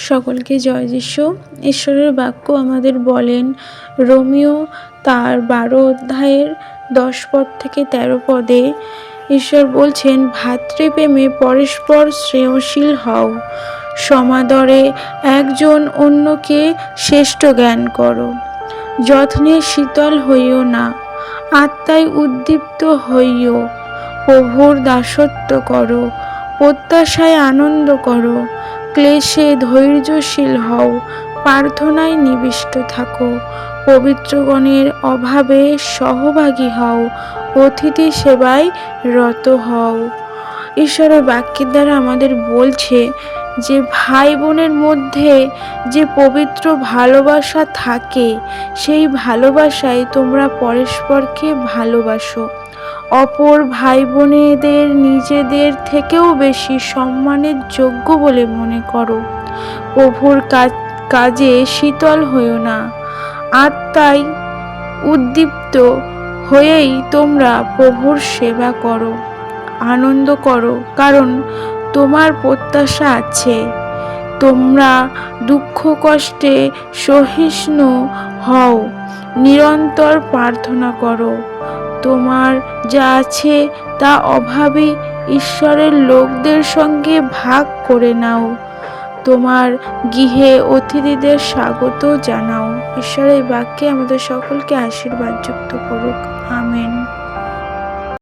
সকলকে জয় যিশু। ঈশ্বরের বাক্য আমাদের বলেন, রোমিও তার 12 অধ্যায়ের 10 পদ থেকে 13 পদে ঈশ্বর বলছেন, ভাতৃপ্রেমে পরস্পর শ্রেয়শীল হও, সমাদরে একজন অন্যকে শ্রেষ্ঠ জ্ঞান করো, যত্নে শীতল হইও না, আত্মায় উদ্দীপ্ত হইও, প্রভুর দাসত্ব করো, প্রত্যাশায় আনন্দ করো, ক্লেশে ধৈর্যশীল হও, প্রার্থনায় নিবিষ্ট থাকো, পবিত্রগণের অভাবে সহভাগী হও, অতিথি সেবায় রত হও। ঈশ্বরের বাক্যের দ্বারা আমাদের বলছে যে ভাই বোনের মধ্যে যে পবিত্র ভালোবাসা থাকে, সেই ভালোবাসায় তোমরা পরস্পরকে ভালোবাসো, অপর ভাই বোনেদের নিজেদের থেকেও বেশি সম্মানের যোগ্য বলে মনে করো, প্রভুর কাজে শীতল হইও না, আত্মায় উদ্দীপ্ত হয়েই তোমরা প্রভুর সেবা করো, আনন্দ করো, কারণ তোমার প্রত্যাশা আছে। তোমরা দুঃখ কষ্টে সহিষ্ণু হও, নিরন্তর প্রার্থনা করো, তোমার যা আছে তা অভাবী ঈশ্বরের লোকদের সঙ্গে ভাগ করে নাও, তোমার গৃহে অতিথিদের স্বাগত জানাও। ঈশ্বরের বাক্যে আমাদের সকলকে আশীর্বাদ যুক্ত করুক। আমেন।